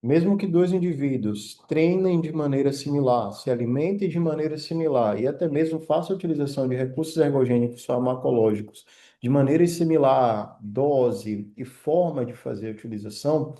mesmo que dois indivíduos treinem de maneira similar, se alimentem de maneira similar e até mesmo façam a utilização de recursos ergogênicos farmacológicos de maneira similar, dose e forma de fazer a utilização,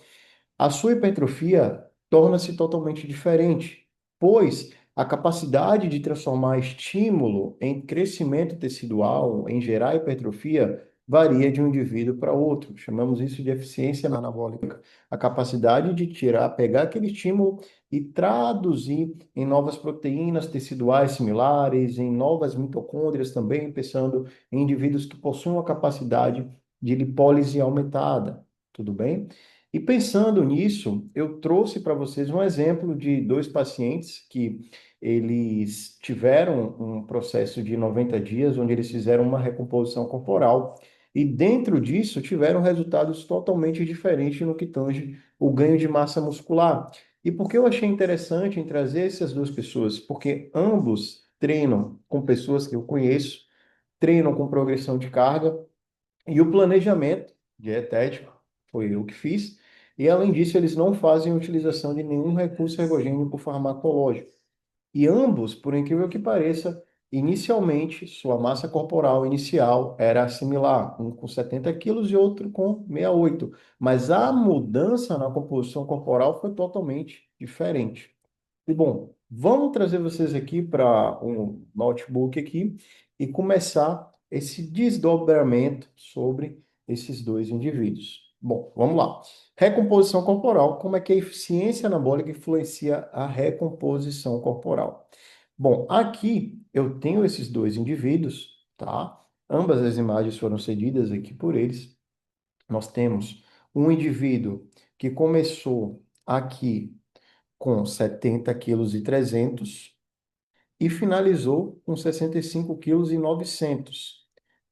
a sua hipertrofia torna-se totalmente diferente, pois a capacidade de transformar estímulo em crescimento tecidual, em gerar hipertrofia, varia de um indivíduo para outro. Chamamos isso de eficiência anabólica. A capacidade de tirar, pegar aquele estímulo e traduzir em novas proteínas teciduais similares, em novas mitocôndrias também, pensando em indivíduos que possuem uma capacidade de lipólise aumentada. Tudo bem? E pensando nisso, eu trouxe para vocês um exemplo de dois pacientes que eles tiveram um processo de 90 dias, onde eles fizeram uma recomposição corporal, e dentro disso tiveram resultados totalmente diferentes no que tange o ganho de massa muscular. E por que eu achei interessante em trazer essas duas pessoas? Porque ambos treinam com pessoas que eu conheço, treinam com progressão de carga, e o planejamento dietético foi eu que fiz. E além disso, eles não fazem utilização de nenhum recurso ergogênico farmacológico. E ambos, por incrível que pareça, inicialmente sua massa corporal inicial era similar, um com 70 quilos e outro com 68. Mas a mudança na composição corporal foi totalmente diferente. E bom, vamos trazer vocês aqui para um notebook aqui e começar esse desdobramento sobre esses dois indivíduos. Bom, vamos lá. Recomposição corporal. Como é que a eficiência anabólica influencia a recomposição corporal? Bom, aqui eu tenho esses dois indivíduos, tá? Ambas as imagens foram cedidas aqui por eles. Nós temos um indivíduo que começou aqui com 70 quilos e 300 e finalizou com 65 quilos e 900,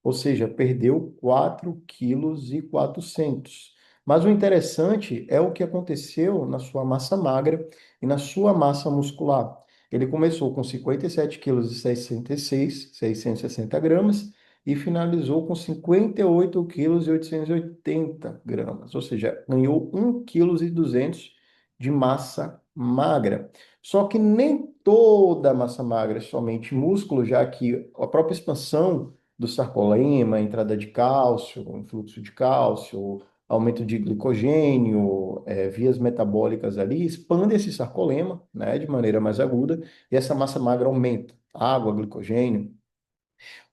ou seja, perdeu 4 quilos e 400. Mas o interessante é o que aconteceu na sua massa magra e na sua massa muscular. Ele começou com 57 quilos e 66, 660 gramas, e finalizou com 58 quilos e 880 gramas, ou seja, ganhou 1 quilo e 200 de massa magra. Só que nem toda a massa magra é somente músculo, já que a própria expansão do sarcolema, a entrada de cálcio, o influxo de cálcio, aumento de glicogênio, vias metabólicas ali, expande esse sarcolema, né, de maneira mais aguda, e essa massa magra aumenta. Água, glicogênio.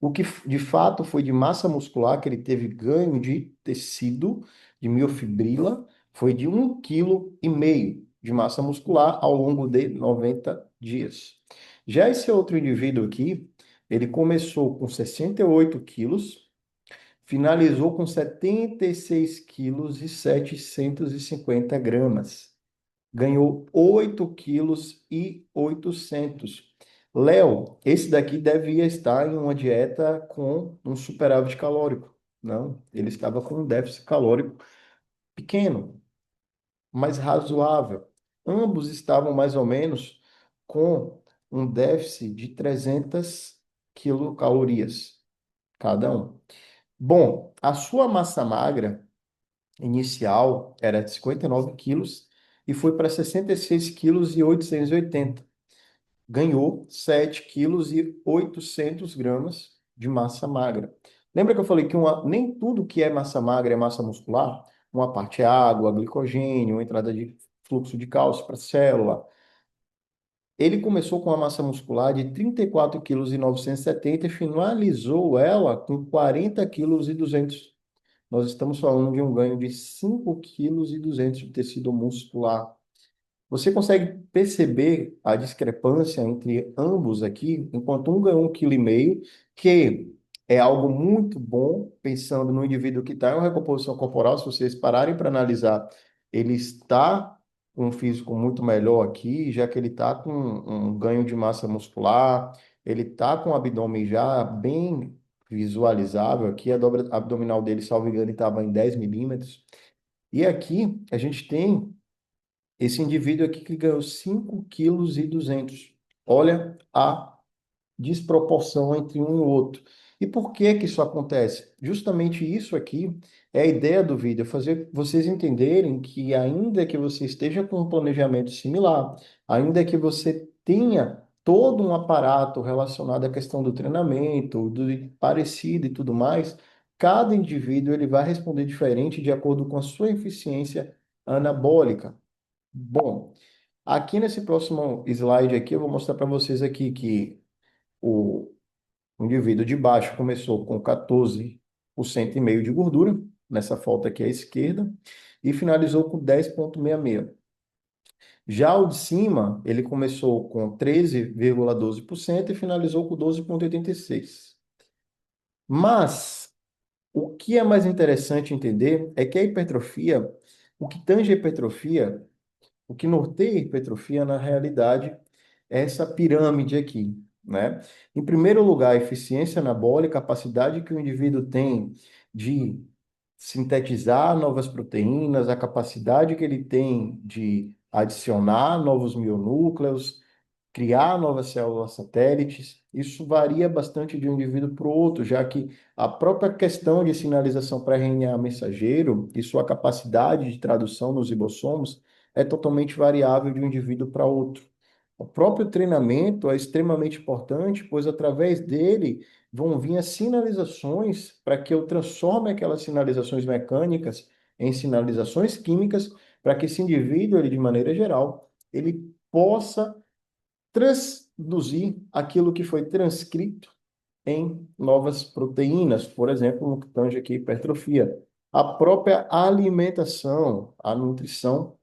O que de fato foi de massa muscular que ele teve ganho de tecido, de miofibrila, foi de 1,5 kg de massa muscular ao longo de 90 dias. Já esse outro indivíduo aqui, ele começou com 68 quilos, finalizou com 76 quilos e 750 gramas. Ganhou 8 quilos e 800. Léo, esse daqui devia estar em uma dieta com um superávit calórico. Não, ele estava com um déficit calórico pequeno, mas razoável. Ambos estavam mais ou menos com um déficit de 300 quilocalorias cada um. Bom, a sua massa magra inicial era de 59 quilos e foi para 66 quilos e 880. Ganhou 7 quilos e 800 gramas de massa magra. Lembra que eu falei que nem tudo que é massa magra é massa muscular? Uma parte é água, glicogênio, entrada de fluxo de cálcio para a célula. Ele começou com uma massa muscular de 34 quilos e 970 e finalizou ela com 40 quilos e 200. Nós estamos falando de um ganho de 5 quilos e 200 de tecido muscular. Você consegue perceber a discrepância entre ambos aqui, enquanto um ganhou 1,5 kg, que é algo muito bom, pensando no indivíduo que está em uma recomposição corporal, se vocês pararem para analisar, ele está com um físico muito melhor aqui, já que ele está com um ganho de massa muscular, ele está com o abdômen já bem visualizável aqui, a dobra abdominal dele, salvo engano, estava em 10 milímetros. E aqui a gente tem esse indivíduo aqui que ganhou 5,2 kg. Olha a desproporção entre um e o outro. E por que que isso acontece? Justamente isso aqui é a ideia do vídeo, é fazer vocês entenderem que ainda que você esteja com um planejamento similar, ainda que você tenha todo um aparato relacionado à questão do treinamento, do parecido e tudo mais, cada indivíduo ele vai responder diferente de acordo com a sua eficiência anabólica. Bom, aqui nesse próximo slide aqui eu vou mostrar para vocês aqui que o indivíduo de baixo começou com 14,5% de gordura, nessa foto aqui à esquerda, e finalizou com 10,66%. Já o de cima, ele começou com 13,12% e finalizou com 12,86%. Mas o que é mais interessante entender é que a hipertrofia, o que tange a hipertrofia, o que norteia a hipertrofia, na realidade, é essa pirâmide aqui, né? Em primeiro lugar, a eficiência anabólica, a capacidade que o indivíduo tem de sintetizar novas proteínas, a capacidade que ele tem de adicionar novos mionúcleos, criar novas células satélites. Isso varia bastante de um indivíduo para o outro, já que a própria questão de sinalização para RNA mensageiro e sua capacidade de tradução nos ribossomos é totalmente variável de um indivíduo para outro. O próprio treinamento é extremamente importante, pois através dele vão vir as sinalizações para que eu transforme aquelas sinalizações mecânicas em sinalizações químicas, para que esse indivíduo, ele, de maneira geral, ele possa traduzir aquilo que foi transcrito em novas proteínas, por exemplo, no que tange aqui hipertrofia. A própria alimentação, a nutrição,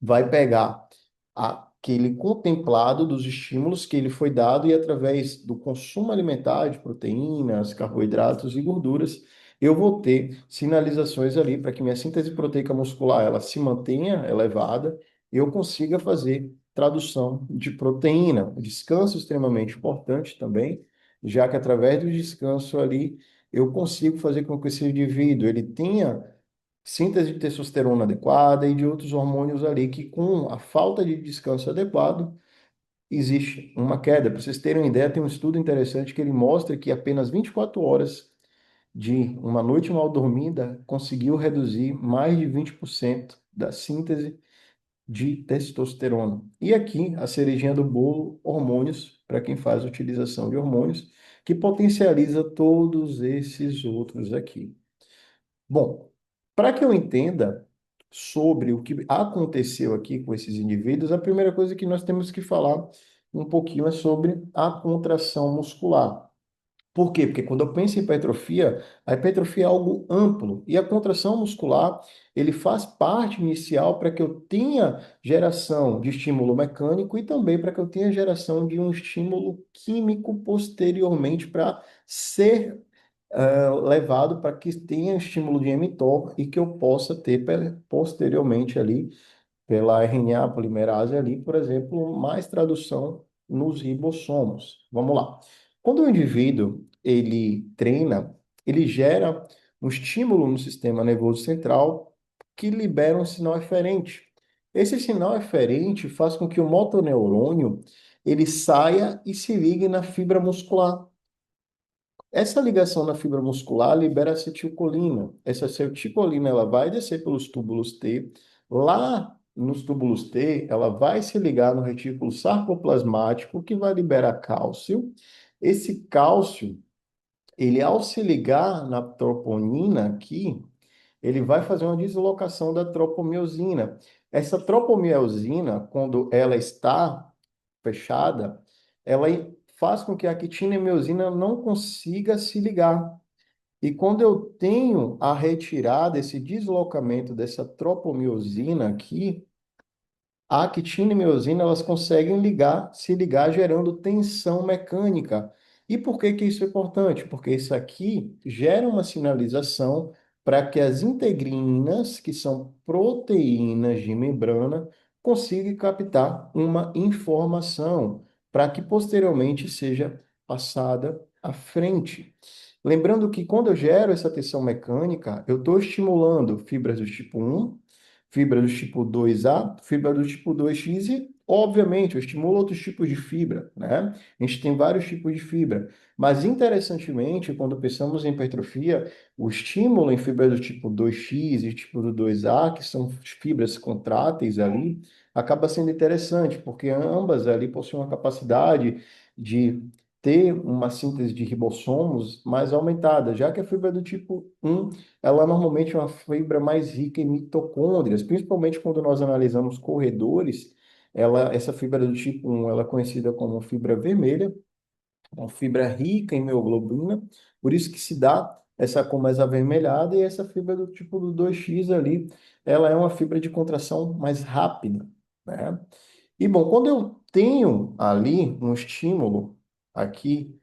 vai pegar aquele contemplado dos estímulos que ele foi dado e através do consumo alimentar de proteínas, carboidratos e gorduras, eu vou ter sinalizações ali para que minha síntese proteica muscular ela se mantenha elevada, eu consiga fazer tradução de proteína. O descanso é extremamente importante também, já que através do descanso ali eu consigo fazer com que esse indivíduo ele tenha síntese de testosterona adequada e de outros hormônios ali que, com a falta de descanso adequado, existe uma queda. Para vocês terem uma ideia, tem um estudo interessante que ele mostra que apenas 24 horas de uma noite mal dormida conseguiu reduzir mais de 20% da síntese de testosterona. E aqui, a cerejinha do bolo, hormônios, para quem faz utilização de hormônios, que potencializa todos esses outros aqui. Bom, para que eu entenda sobre o que aconteceu aqui com esses indivíduos, a primeira coisa que nós temos que falar um pouquinho é sobre a contração muscular. Por quê? Porque quando eu penso em hipertrofia, a hipertrofia é algo amplo e a contração muscular, ele faz parte inicial para que eu tenha geração de estímulo mecânico e também para que eu tenha geração de um estímulo químico posteriormente para ser levado para que tenha estímulo de mTOR e que eu possa ter posteriormente ali, pela RNA polimerase ali, por exemplo, mais tradução nos ribossomos. Vamos lá. Quando o indivíduo ele treina, ele gera um estímulo no sistema nervoso central que libera um sinal eferente. Esse sinal eferente faz com que o motoneurônio ele saia e se ligue na fibra muscular. Essa ligação na fibra muscular libera acetilcolina. Essa acetilcolina ela vai descer pelos túbulos T. Lá nos túbulos T, ela vai se ligar no retículo sarcoplasmático, que vai liberar cálcio. Esse cálcio, ele ao se ligar na troponina aqui, ele vai fazer uma deslocação da tropomiosina. Essa tropomiosina, quando ela está fechada, ela faz com que a quitina e a miosina não consiga se ligar. E quando eu tenho a retirada, esse deslocamento dessa tropomiosina aqui, a actina e miosina, elas conseguem ligar, se ligar, gerando tensão mecânica. E por que que isso é importante? Porque isso aqui gera uma sinalização para que as integrinas, que são proteínas de membrana, consigam captar uma informação para que posteriormente seja passada à frente. Lembrando que quando eu gero essa tensão mecânica, eu estou estimulando fibras do tipo 1, fibra do tipo 2A, fibra do tipo 2X e Obviamente, eu estimulo outros tipos de fibra, né? A gente tem vários tipos de fibra, mas interessantemente, quando pensamos em hipertrofia, o estímulo em fibra do tipo 2x e tipo do 2A, que são fibras contráteis ali, acaba sendo interessante, porque ambas ali possuem uma capacidade de ter uma síntese de ribossomos mais aumentada, já que a fibra do tipo 1, ela normalmente é uma fibra mais rica em mitocôndrias, principalmente quando nós analisamos corredores, essa fibra do tipo 1, ela é conhecida como fibra vermelha, uma fibra rica em mioglobina, por isso que se dá essa cor mais avermelhada, e essa fibra do tipo do 2x ali, ela é uma fibra de contração mais rápida, né? E bom, quando eu tenho ali um estímulo aqui,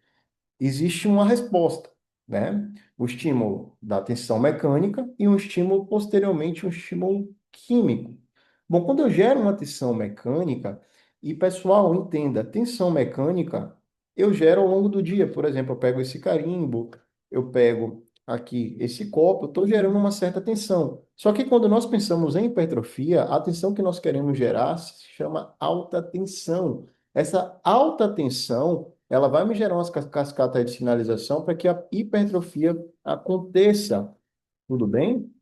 existe uma resposta, né? O estímulo da tensão mecânica e um estímulo posteriormente, um estímulo químico. Bom, quando eu gero uma tensão mecânica, e pessoal, entenda, tensão mecânica eu gero ao longo do dia. Por exemplo, eu pego esse carimbo, eu pego aqui esse copo, eu estou gerando uma certa tensão. Só que quando nós pensamos em hipertrofia, a tensão que nós queremos gerar se chama alta tensão. Essa alta tensão ela vai me gerar umas cascatas de sinalização para que a hipertrofia aconteça, tudo bem?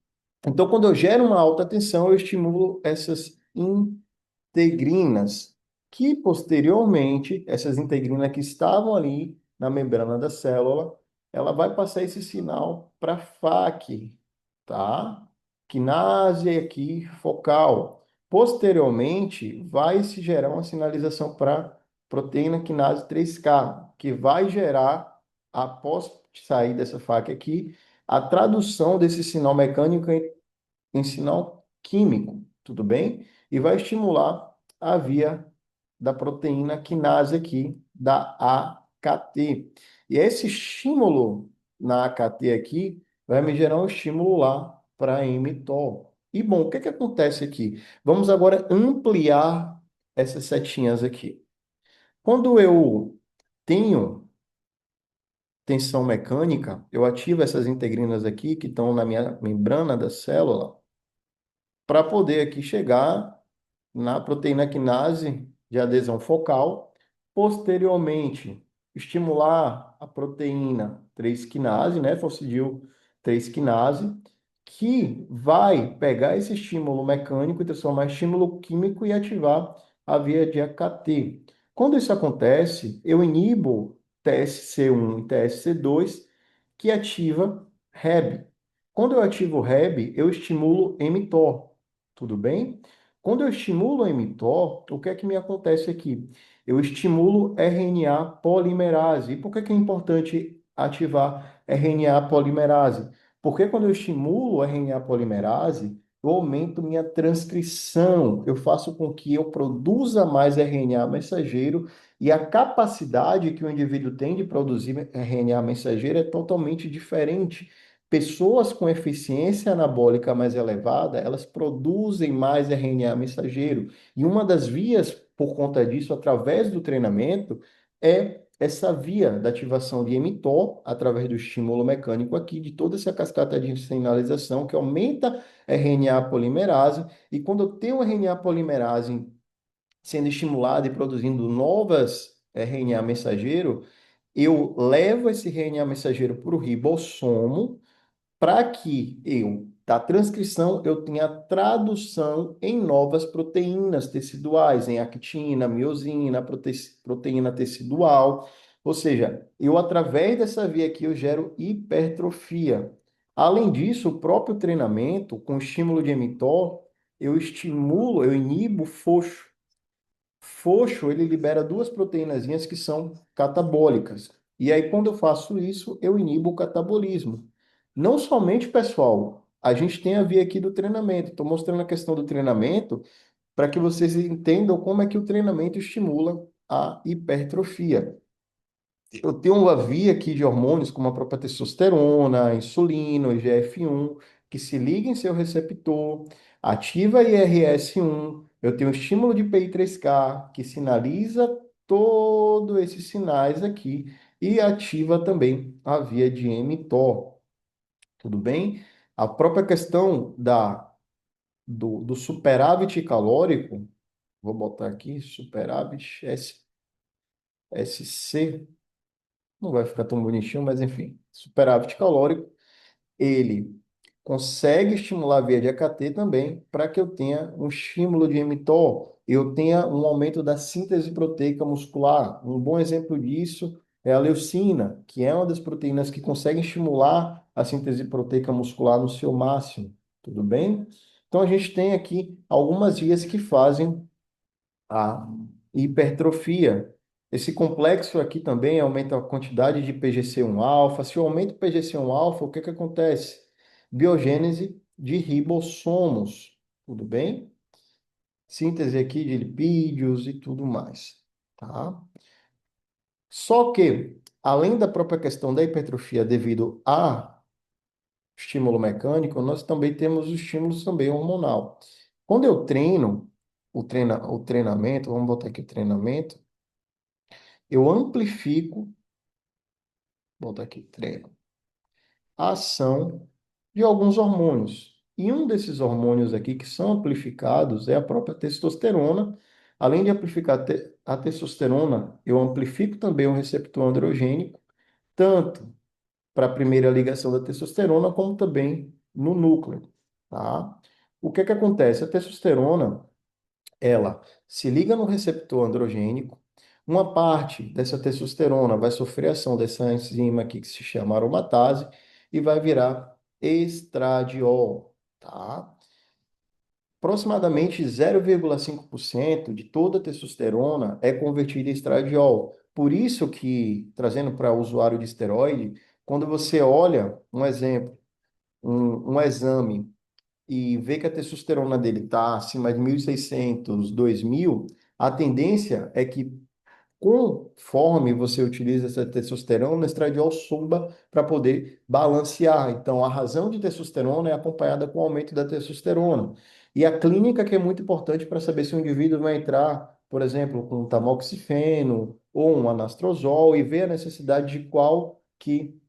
Então, quando eu gero uma alta tensão, eu estimulo essas integrinas, que posteriormente, essas integrinas que estavam ali na membrana da célula, ela vai passar esse sinal para FAQ, tá? Quinase aqui focal. Posteriormente, vai se gerar uma sinalização para proteína quinase 3K, que vai gerar, após sair dessa FAQ aqui, a tradução desse sinal mecânico em sinal químico, tudo bem? E vai estimular a via da proteína quinase aqui, da AKT. E esse estímulo na AKT aqui vai me gerar um estímulo lá para mTOR. E bom, o que que acontece aqui? Vamos agora ampliar essas setinhas aqui. Quando eu tenho tensão mecânica, eu ativo essas integrinas aqui que estão na minha membrana da célula para poder aqui chegar na proteína quinase de adesão focal, posteriormente estimular a proteína 3 quinase, né, fosfidil 3 quinase, que vai pegar esse estímulo mecânico e transformar em estímulo químico e ativar a via de AKT. Quando isso acontece, eu inibo TSC1 e TSC2, que ativa Rheb. Quando eu ativo o Rheb, eu estimulo mTOR. Tudo bem? Quando eu estimulo o mTOR, o que é que me acontece aqui? Eu estimulo RNA polimerase. E por que que é importante ativar RNA polimerase? Porque quando eu estimulo RNA polimerase, eu aumento minha transcrição, eu faço com que eu produza mais RNA mensageiro e a capacidade que o indivíduo tem de produzir RNA mensageiro é totalmente diferente. Pessoas com eficiência anabólica mais elevada, elas produzem mais RNA mensageiro. E uma das vias, por conta disso, através do treinamento, é essa via da ativação de mTOR, através do estímulo mecânico aqui, de toda essa cascata de sinalização que aumenta RNA polimerase. E quando eu tenho RNA polimerase sendo estimulada e produzindo novas RNA mensageiro, eu levo esse RNA mensageiro para o ribossomo, para que eu, da transcrição, eu tenha a tradução em novas proteínas teciduais, em actina, miosina, proteína tecidual. Ou seja, eu, através dessa via aqui, eu gero hipertrofia. Além disso, o próprio treinamento, com estímulo de mTOR, eu estimulo, eu inibo FOXO. FOXO, ele libera duas proteínazinhas que são catabólicas. E aí, quando eu faço isso, eu inibo o catabolismo. Não somente, pessoal, a gente tem a via aqui do treinamento. Estou mostrando a questão do treinamento para que vocês entendam como é que o treinamento estimula a hipertrofia. Eu tenho uma via aqui de hormônios, como a própria testosterona, a insulina, o IGF-1, que se liga em seu receptor, ativa IRS-1. Eu tenho estímulo de PI3K, que sinaliza todos esses sinais aqui e ativa também a via de mTOR. Tudo bem? A própria questão do superávit calórico Vou botar aqui, superávit SC, não vai ficar tão bonitinho, mas enfim, superávit calórico, ele consegue estimular a via de AKT também, para que eu tenha um estímulo de mTOR, eu tenha um aumento da síntese proteica muscular. Um bom exemplo disso é a leucina, que é uma das proteínas que consegue estimular a síntese proteica muscular no seu máximo. Tudo bem? Então a gente tem aqui algumas vias que fazem a hipertrofia. Esse complexo aqui também aumenta a quantidade de PGC1-alfa. Se eu aumento o PGC1-alfa, o que que acontece? Biogênese de ribossomos, tudo bem? Síntese aqui de lipídios e tudo mais, tá? Só que, além da própria questão da hipertrofia devido a estímulo mecânico, nós também temos o estímulo também hormonal. Quando eu treino, o treinamento, vamos botar aqui o treinamento, eu amplifico, vou botar aqui, treino, a ação de alguns hormônios. E um desses hormônios aqui que são amplificados é a própria testosterona. Além de amplificar a testosterona, eu amplifico também o receptor androgênico, tanto para a primeira ligação da testosterona, como também no núcleo, tá? O que que acontece? A testosterona, ela se liga no receptor androgênico, uma parte dessa testosterona vai sofrer ação dessa enzima aqui que se chama aromatase e vai virar estradiol, tá? Aproximadamente 0,5% de toda a testosterona é convertida em estradiol. Por isso que, trazendo para o usuário de esteroide, quando você olha, um exemplo, um exame e vê que a testosterona dele está acima de 1.600, 2.000, a tendência é que conforme você utiliza essa testosterona, o estradiol suba para poder balancear. Então, a razão de testosterona é acompanhada com o aumento da testosterona. E a clínica que é muito importante para saber se o indivíduo vai entrar, por exemplo, com tamoxifeno ou um anastrozol e ver a necessidade de qual que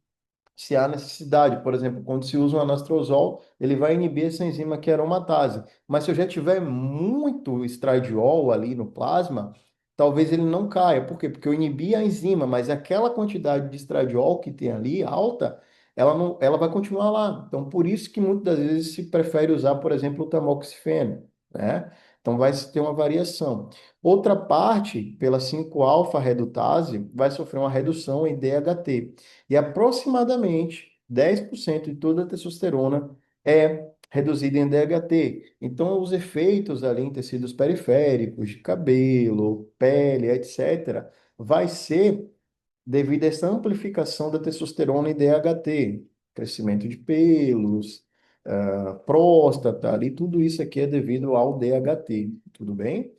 se há necessidade. Por exemplo, quando se usa o anastrozol, ele vai inibir essa enzima que é a aromatase. Mas se eu já tiver muito estradiol ali no plasma, talvez ele não caia. Por quê? Porque eu inibi a enzima, mas aquela quantidade de estradiol que tem ali alta, ela não, ela vai continuar lá. Então, por isso que muitas das vezes se prefere usar, por exemplo, o tamoxifeno, né? Então, vai se ter uma variação. Outra parte, pela 5-alfa-redutase, vai sofrer uma redução em DHT. E aproximadamente 10% de toda a testosterona é reduzida em DHT. Então, os efeitos ali em tecidos periféricos, de cabelo, pele, etc., vai ser devido a essa amplificação da testosterona em DHT, crescimento de pelos, próstata, ali, tudo isso aqui é devido ao DHT, tudo bem?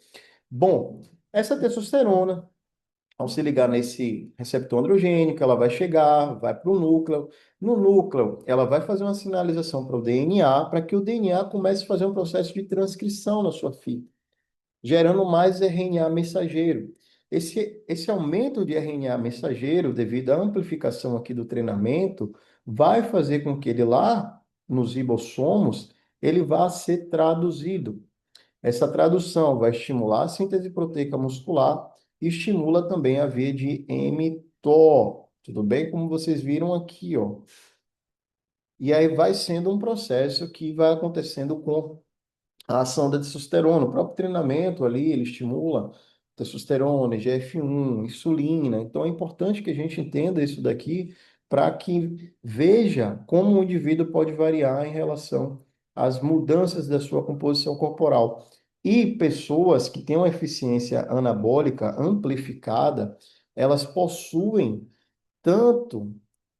Bom, essa testosterona ao se ligar nesse receptor androgênico, ela vai chegar, vai para o núcleo. No núcleo, ela vai fazer uma sinalização para o DNA, para que o DNA comece a fazer um processo de transcrição na sua fita, gerando mais RNA mensageiro. Esse aumento de RNA mensageiro, devido à amplificação aqui do treinamento, vai fazer com que ele lá, nos ribossomos, ele vá ser traduzido. Essa tradução vai estimular a síntese proteica muscular e estimula também a via de mTOR. Tudo bem? Como vocês viram aqui, ó. E aí vai sendo um processo que vai acontecendo com a ação da testosterona. O próprio treinamento ali, ele estimula testosterona, IGF-1, insulina. Então é importante que a gente entenda isso daqui para que veja como o indivíduo pode variar em relação às mudanças da sua composição corporal. E pessoas que têm uma eficiência anabólica amplificada, elas possuem tanto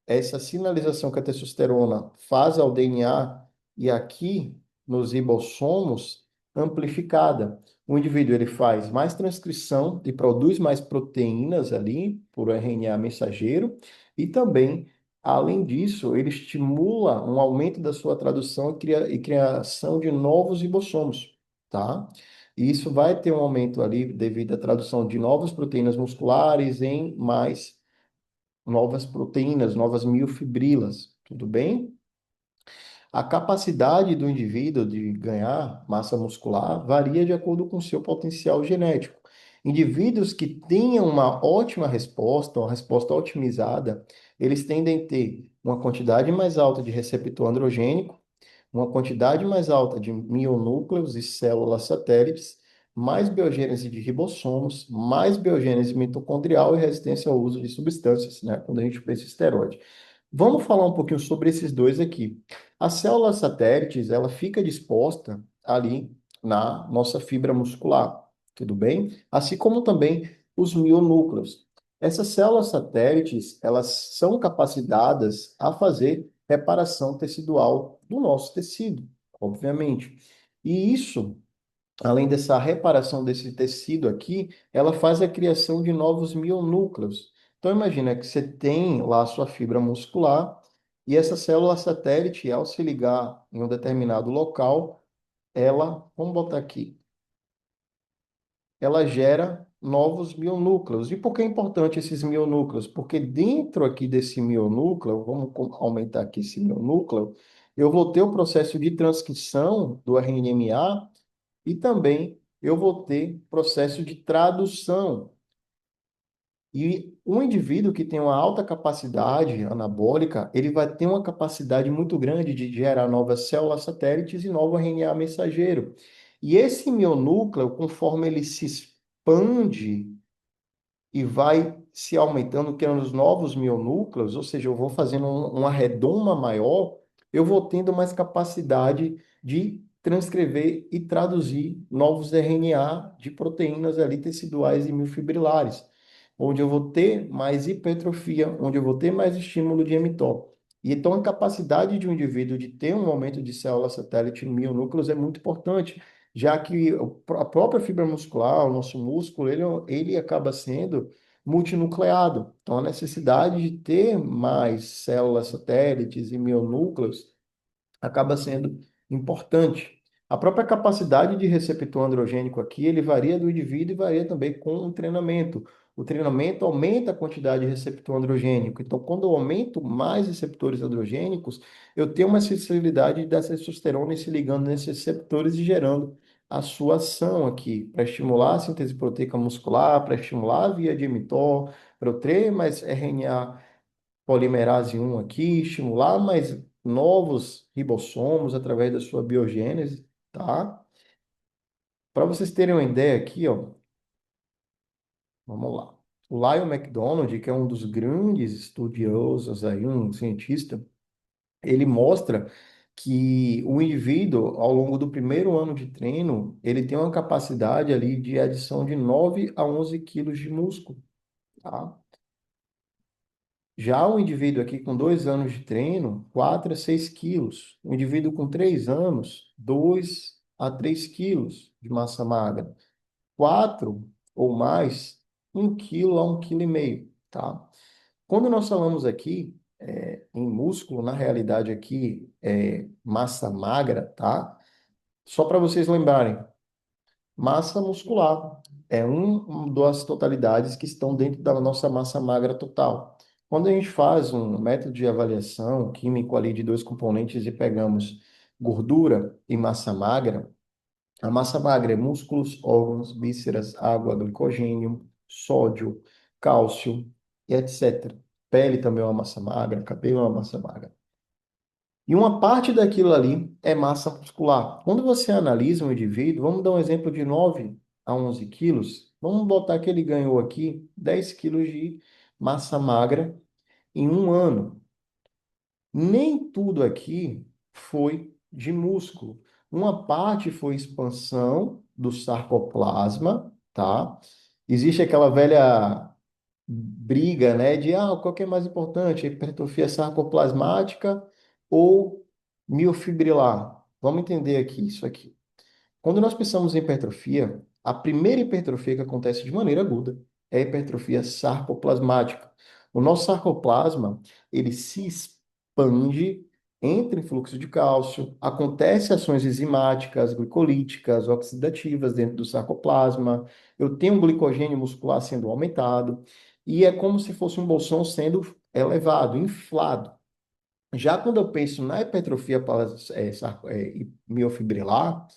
essa sinalização que a testosterona faz ao DNA e aqui nos ribossomos amplificada. O indivíduo ele faz mais transcrição e produz mais proteínas ali por RNA mensageiro e também, além disso, ele estimula um aumento da sua tradução e criação de novos ribossomos, tá? E isso vai ter um aumento ali devido à tradução de novas proteínas musculares em mais novas proteínas, novas miofibrilas, tudo bem? A capacidade do indivíduo de ganhar massa muscular varia de acordo com o seu potencial genético. Indivíduos que tenham uma ótima resposta, uma resposta otimizada, eles tendem a ter uma quantidade mais alta de receptor androgênico, uma quantidade mais alta de mionúcleos e células satélites, mais biogênese de ribossomos, mais biogênese mitocondrial e resistência ao uso de substâncias, né? Quando a gente pensa em esteroide. Vamos falar um pouquinho sobre esses dois aqui. A célula satélites, ela fica disposta ali na nossa fibra muscular, tudo bem? Assim como também os mionúcleos. Essas células satélites, elas são capacitadas a fazer reparação tecidual do nosso tecido, obviamente. E isso, além dessa reparação desse tecido aqui, ela faz a criação de novos mionúcleos. Então, imagina que você tem lá a sua fibra muscular e essa célula satélite, ao se ligar em um determinado local, vamos botar aqui, ela gera novos mionúcleos. E por que é importante esses mionúcleos? Porque dentro aqui desse mionúcleo, aumentar aqui esse mionúcleo, eu vou ter o processo de transcrição do RNMA e também eu vou ter processo de tradução. E um indivíduo que tem uma alta capacidade anabólica, ele vai ter uma capacidade muito grande de gerar novas células satélites e novo RNA mensageiro. E esse mionúcleo, conforme ele se expande e vai se aumentando, criando os novos mionúcleos, ou seja, eu vou fazendo uma redoma maior, eu vou tendo mais capacidade de transcrever e traduzir novos RNA de proteínas ali teciduais e miofibrilares, onde eu vou ter mais hipertrofia, onde eu vou ter mais estímulo de mTOR. E então a capacidade de um indivíduo de ter um aumento de célula satélite em mionúcleos é muito importante, já que a própria fibra muscular, o nosso músculo, ele acaba sendo multinucleado. Então, a necessidade de ter mais células satélites e mionúcleos acaba sendo importante. A própria capacidade de receptor androgênico aqui, ele varia do indivíduo e varia também com o treinamento. O treinamento aumenta a quantidade de receptor androgênico. Então, quando eu aumento mais receptores androgênicos, eu tenho uma sensibilidade da testosterona se ligando nesses receptores e gerando a sua ação aqui, para estimular a síntese proteica muscular, para estimular a via de mTOR, para eu ter mais RNA polimerase 1 aqui, estimular mais novos ribossomos através da sua biogênese, tá? Para vocês terem uma ideia aqui, ó, vamos lá. O Lyle McDonald, que é um dos grandes estudiosos aí, um cientista, ele mostra que o indivíduo, ao longo do primeiro ano de treino, ele tem uma capacidade ali de adição de 9 a 11 quilos de músculo, tá? Já o indivíduo aqui com 2 anos de treino, 4 a 6 quilos. O indivíduo com 3 anos, 2 a 3 quilos de massa magra. 4 ou mais, 1 quilo a 1,5 quilo, tá? Quando nós falamos aqui em músculo, na realidade aqui é massa magra, tá? Só para vocês lembrarem, massa muscular é uma das totalidades que estão dentro da nossa massa magra total. Quando a gente faz um método de avaliação químico ali de dois componentes e pegamos gordura e massa magra, a massa magra é músculos, órgãos, vísceras, água, glicogênio, sódio, cálcio e etc. Pele também é uma massa magra, cabelo é uma massa magra. E uma parte daquilo ali é massa muscular. Quando você analisa um indivíduo, vamos dar um exemplo de 9 a 11 quilos, vamos botar que ele ganhou aqui 10 quilos de massa magra em um ano. Nem tudo aqui foi de músculo. Uma parte foi expansão do sarcoplasma, tá? Existe aquela velha briga, né, de qual que é mais importante, hipertrofia sarcoplasmática ou miofibrilar. Vamos entender aqui isso aqui. Quando nós pensamos em hipertrofia, a primeira hipertrofia que acontece de maneira aguda é a hipertrofia sarcoplasmática. O nosso sarcoplasma, ele se expande, entra em fluxo de cálcio, acontece ações enzimáticas, glicolíticas, oxidativas dentro do sarcoplasma, eu tenho um glicogênio muscular sendo aumentado, e é como se fosse um bolsão sendo elevado, inflado. Já quando eu penso na hipertrofia miofibrilar,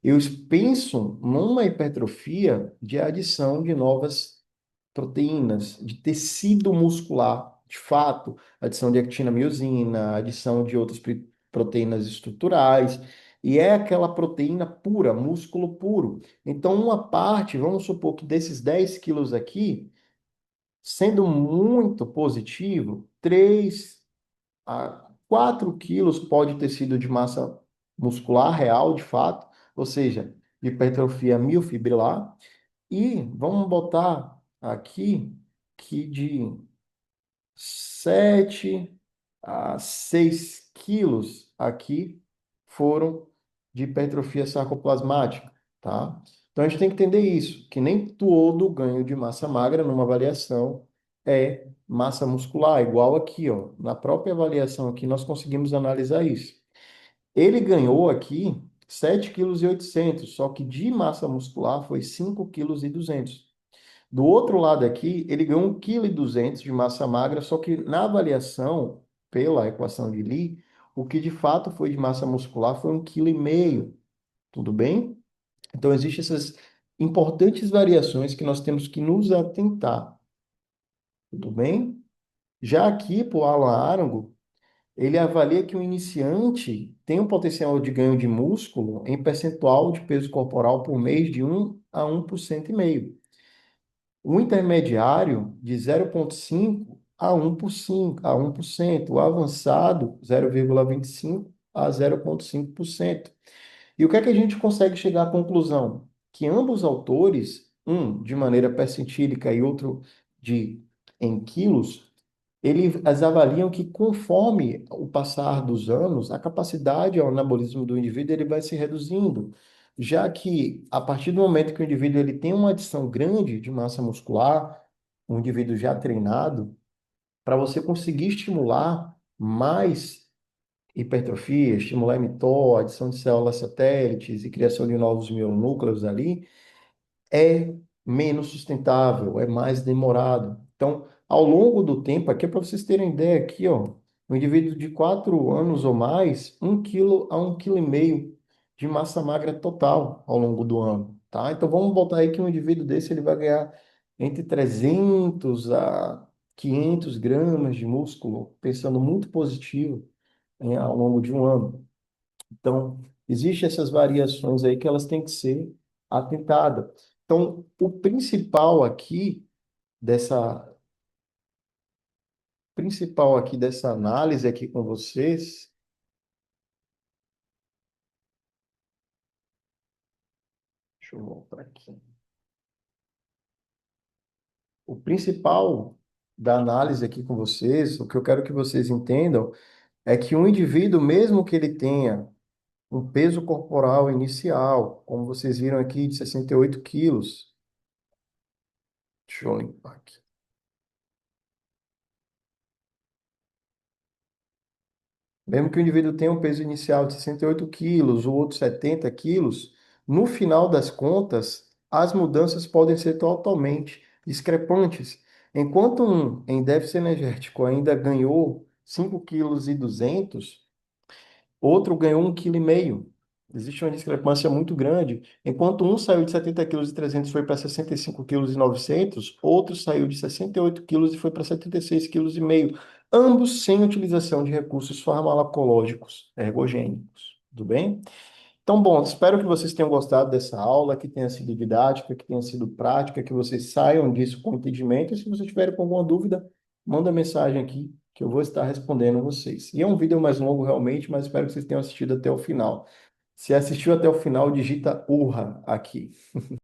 eu penso numa hipertrofia de adição de novas proteínas, de tecido muscular, de fato, adição de actina, miosina, adição de outras proteínas estruturais, e é aquela proteína pura, músculo puro. Então, uma parte, vamos supor que desses 10 quilos aqui, sendo muito positivo, 3 a 4 quilos pode ter sido de massa muscular real, de fato, ou seja, de hipertrofia miofibrilar, e vamos botar aqui que de 7 a 6 quilos aqui foram de hipertrofia sarcoplasmática, tá? Então a gente tem que entender isso, que nem todo ganho de massa magra numa avaliação é massa muscular, igual aqui, ó. Na própria avaliação aqui nós conseguimos analisar isso. Ele ganhou aqui 7,8 kg, só que de massa muscular foi 5,2 kg. Do outro lado aqui, ele ganhou 1,2 kg de massa magra, só que na avaliação, pela equação de Lee, o que de fato foi de massa muscular foi 1,5 kg. Tudo bem? Então, existem essas importantes variações que nós temos que nos atentar. Tudo bem? Já aqui, para o Alan Arango, ele avalia que o iniciante tem um potencial de ganho de músculo em percentual de peso corporal por mês de 1 a 1,5%. O intermediário, de 0,5 a 1%. O avançado, 0,25 a 0,5%. E o que é que a gente consegue chegar à conclusão? Que ambos os autores, um de maneira percentílica e outro de em quilos, eles avaliam que conforme o passar dos anos, a capacidade ao anabolismo do indivíduo ele vai se reduzindo, já que a partir do momento que o indivíduo ele tem uma adição grande de massa muscular, um indivíduo já treinado, para você conseguir estimular mais hipertrofia, estimular mTOR, adição de células satélites e criação de novos mionúcleos ali, é menos sustentável, é mais demorado. Então, ao longo do tempo, aqui é para vocês terem ideia, aqui, ó, um indivíduo de 4 anos ou mais, 1 kg a 1,5 kg de massa magra total ao longo do ano, tá? Então, vamos botar aí que um indivíduo desse ele vai ganhar entre 300 a 500 gramas de músculo, pensando muito positivo, ao longo de um ano. Então, existem essas variações aí que elas têm que ser atentadas. Então, o dessa principal aqui dessa análise aqui com vocês, deixa eu voltar aqui. O principal da análise aqui com vocês, o que eu quero que vocês entendam, é que um indivíduo, mesmo que ele tenha um peso corporal inicial, como vocês viram aqui, de 68 quilos, deixa eu limpar aqui. Mesmo que o indivíduo tenha um peso inicial de 68 quilos, o outro 70 quilos, no final das contas, as mudanças podem ser totalmente discrepantes. Enquanto um em déficit energético ainda ganhou 5,2 kg, outro ganhou 1,5 kg. Existe uma discrepância muito grande. Enquanto um saiu de 70,3 kg e foi para 65,9 kg, outro saiu de 68 quilos e foi para 76,5 kg. Ambos sem utilização de recursos farmacológicos ergogênicos. Tudo bem? Então, bom, espero que vocês tenham gostado dessa aula, que tenha sido didática, que tenha sido prática, que vocês saiam disso com entendimento. E se vocês tiverem alguma dúvida, manda mensagem aqui que eu vou estar respondendo vocês. E é um vídeo mais longo realmente, mas espero que vocês tenham assistido até o final. Se assistiu até o final, digita urra aqui.